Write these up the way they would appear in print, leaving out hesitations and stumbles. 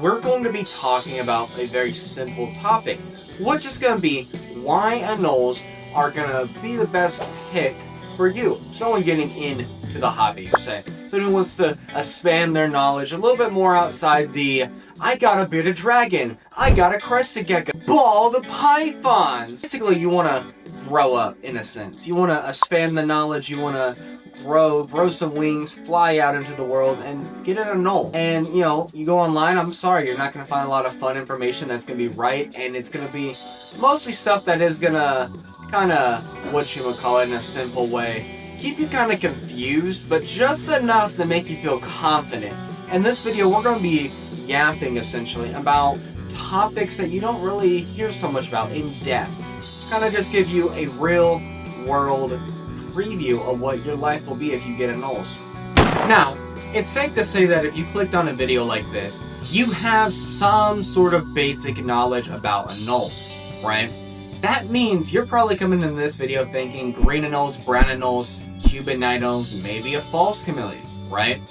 we're going to be talking about a very simple topic, which is going to be why anoles are going to be the best pick for you, someone getting into the hobby, per se. So who wants to expand their knowledge a little bit more outside the, I got a bearded dragon, I got a crested gecko, ball the pythons. Basically, you want to grow up, in a sense. You want to expand the knowledge, you want to grow some wings, fly out into the world, and get an anole. And, you know, you go online, I'm sorry, you're not going to find a lot of fun information that's going to be right, and it's going to be mostly stuff that is going to kind of, what you would call it in a simple way, keep you kind of confused, but just enough to make you feel confident. In this video, we're going to be yapping, essentially, about topics that you don't really hear so much about in depth. Kind of just give you a real world preview of what your life will be if you get anoles. Now, it's safe to say that if you clicked on a video like this, you have some sort of basic knowledge about anoles, right? That means you're probably coming into this video thinking green anoles, brown anoles, Cuban anoles, maybe a false chameleon, right?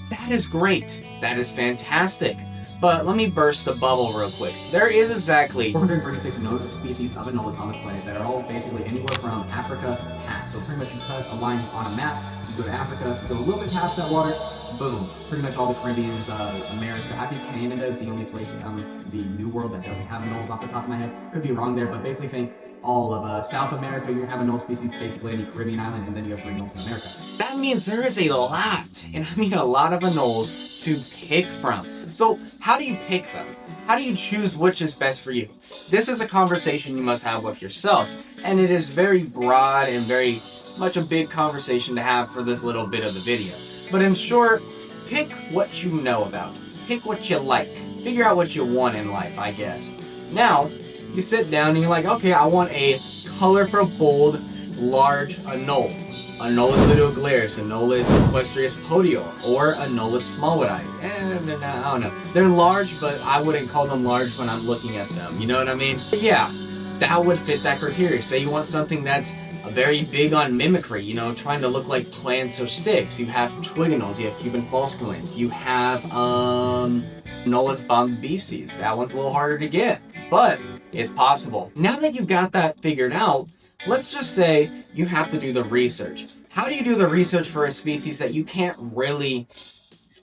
That is great. That is fantastic. But let me burst the bubble real quick. There is exactly 436 known species of anoles on this planet that are all basically anywhere from Africa past. So pretty much you cut a line on a map, you go to Africa, go a little bit past that water, boom. Pretty much all the Caribbeans, America. I think Canada is the only place on the New World that doesn't have anoles off the top of my head. Could be wrong there, but basically think all of South America, you have anole species, basically any Caribbean island, and then you have green anoles in America. That means there is a lot, and I mean a lot of anoles to pick from. So how do you pick them? How do you choose which is best for you? This is a conversation you must have with yourself, and it is very broad and very much a big conversation to have for this little bit of the video. But in short, pick what you know about. Pick what you like. Figure out what you want in life, I guess. Now, you sit down and you're like, okay, I want a colorful, bold, large anole. Anoles luteoglaris, Anoles equestrius podio, or Anoles smallwoodii. I don't know. They're large, but I wouldn't call them large when I'm looking at them. You know what I mean? But yeah, that would fit that criteria. Say you want something that's very big on mimicry, you know, trying to look like plants or sticks. You have twig anoles, you have Cuban false chameleons, you have Anoles bombyces. That one's a little harder to get, but it's possible. Now that you've got that figured out, let's just say you have to do the research. How do you do the research for a species that you can't really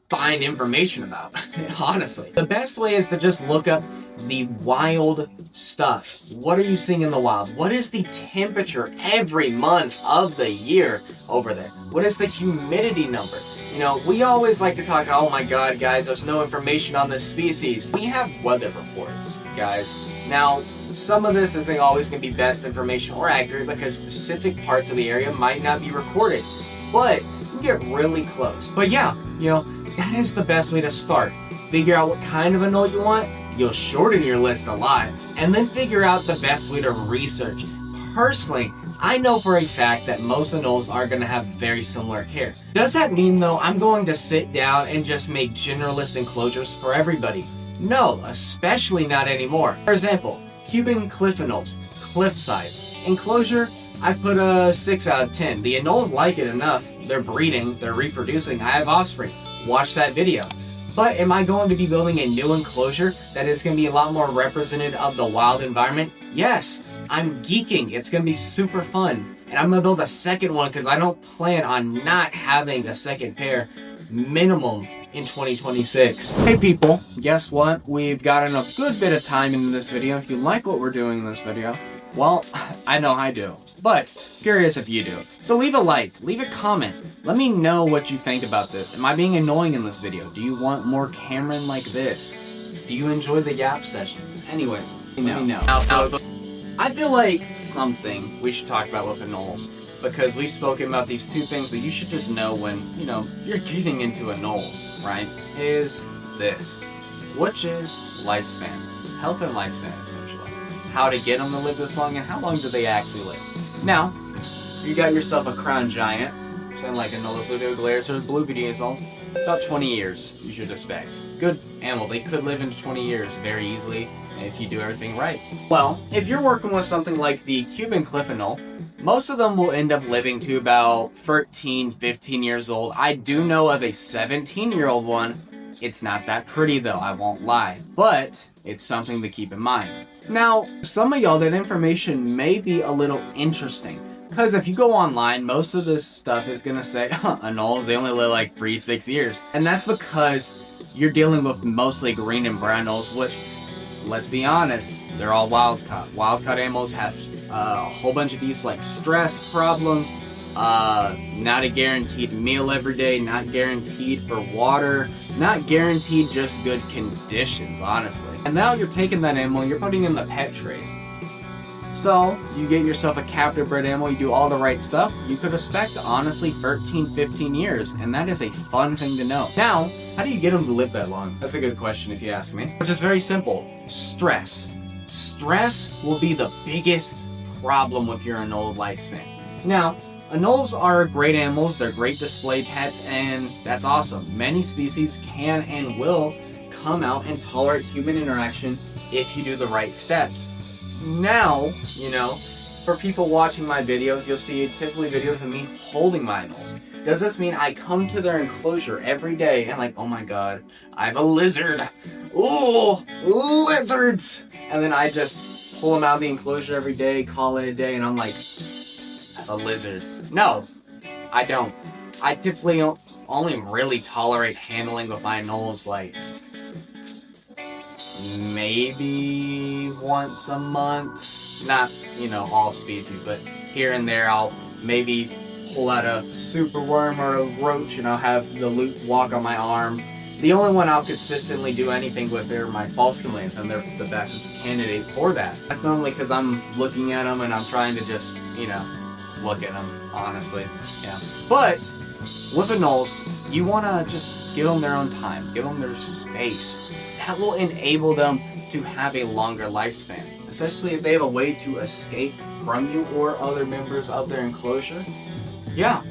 find information about? Honestly, the best way is to just look up the wild stuff. What are you seeing in the wild? What is the temperature every month of the year over there? What is the humidity number? You know, we always like to talk, oh my god, guys, there's no information on this species. We have weather reports, guys. Now, some of this isn't always going to be best information or accurate because specific parts of the area might not be recorded, but you get really close. But yeah, you know, that is the best way to start. Figure out what kind of anole you want, you'll shorten your list a lot, and then figure out the best way to research. Personally, I know for a fact that most anoles are going to have very similar care. Does that mean, though, I'm going to sit down and just make generalist enclosures for everybody? No, especially not anymore. For example, Cuban cliff anoles, cliff sides. Enclosure, I put a 6 out of 10. The anoles like it enough. They're breeding, they're reproducing, I have offspring. Watch that video. But am I going to be building a new enclosure that is going to be a lot more representative of the wild environment? Yes, I'm geeking. It's going to be super fun. And I'm going to build a second one because I don't plan on not having a second pair minimum in 2026. Hey people, guess what? We've gotten a good bit of time into this video. If you like what we're doing in this video, well, I know I do, but curious if you do. So leave a like, leave a comment. Let me know what you think about this. Am I being annoying in this video? Do you want more Cameron like this? Do you enjoy the yap sessions? Anyways, let me know. Now folks, I feel like something we should talk about with anoles, because we've spoken about these two things that you should just know when, you know, you're getting into anoles, right? Is this, which is lifespan, health and lifespan essentially. How to get them to live this long and how long do they actually live. Now, you got yourself a crown giant, something like Anoles luteoglaris or blue dinosaurs, about 20 years you should expect. Good animal, they could live into 20 years very easily if you do everything right. Well, if you're working with something like the Cuban cliff anole, most of them will end up living to about 13, 15 years old. I do know of a 17-year-old one It's not that pretty though, I won't lie, but it's something to keep in mind. Now, some of y'all, that information may be a little interesting, because if you go online, most of this stuff is gonna say, anoles, they only live like 3-6 years. And that's because you're dealing with mostly green and brown anoles, which, let's be honest, they're all wild caught. Wild caught animals have a whole bunch of these like stress problems, not a guaranteed meal every day, not guaranteed for water, not guaranteed just good conditions, honestly. And now you're taking that animal, you're putting it in the pet trade. So, you get yourself a captive bred animal, you do all the right stuff, you could expect, honestly, 13, 15 years, and that is a fun thing to know. Now, how do you get them to live that long? That's a good question if you ask me. Which is very simple. Stress. Stress will be the biggest problem with your anole lifespan. Now, anoles are great animals, they're great display pets, and that's awesome. Many species can and will come out and tolerate human interaction if you do the right steps. Now, you know, for people watching my videos, you'll see typically videos of me holding my anoles. Does this mean I come to their enclosure every day and like, oh my god, I have a lizard. Ooh, lizards! And then I just pull them out of the enclosure every day, call it a day, and I'm like, I have a lizard. No, I don't. I typically only really tolerate handling with my anoles like maybe once a month. Not, you know, all species, but here and there I'll maybe pull out a super worm or a roach and I'll have the lutes walk on my arm. The only one I'll consistently do anything with are my false chameleons, and they're the best candidate for that. That's normally because I'm looking at them and I'm trying to just, you know, look at them, honestly. Yeah. But with anoles, you want to just give them their own time, give them their space. That will enable them to have a longer lifespan, especially if they have a way to escape from you or other members of their enclosure. Yeah,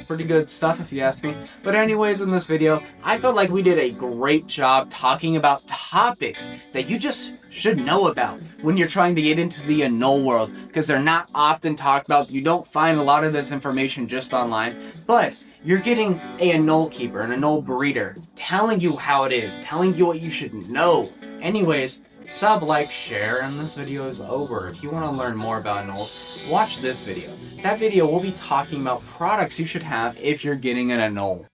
pretty good stuff if you ask me. But anyways, in this video, I felt like we did a great job talking about topics that you just should know about when you're trying to get into the anole world, because they're not often talked about. You don't find a lot of this information just online, but you're getting a anole keeper, an anole breeder, telling you how it is, telling you what you should know. Anyways, sub, like, share, and this video is over. If you want to learn more about anoles, watch this video. That video will be talking about products you should have if you're getting an anole.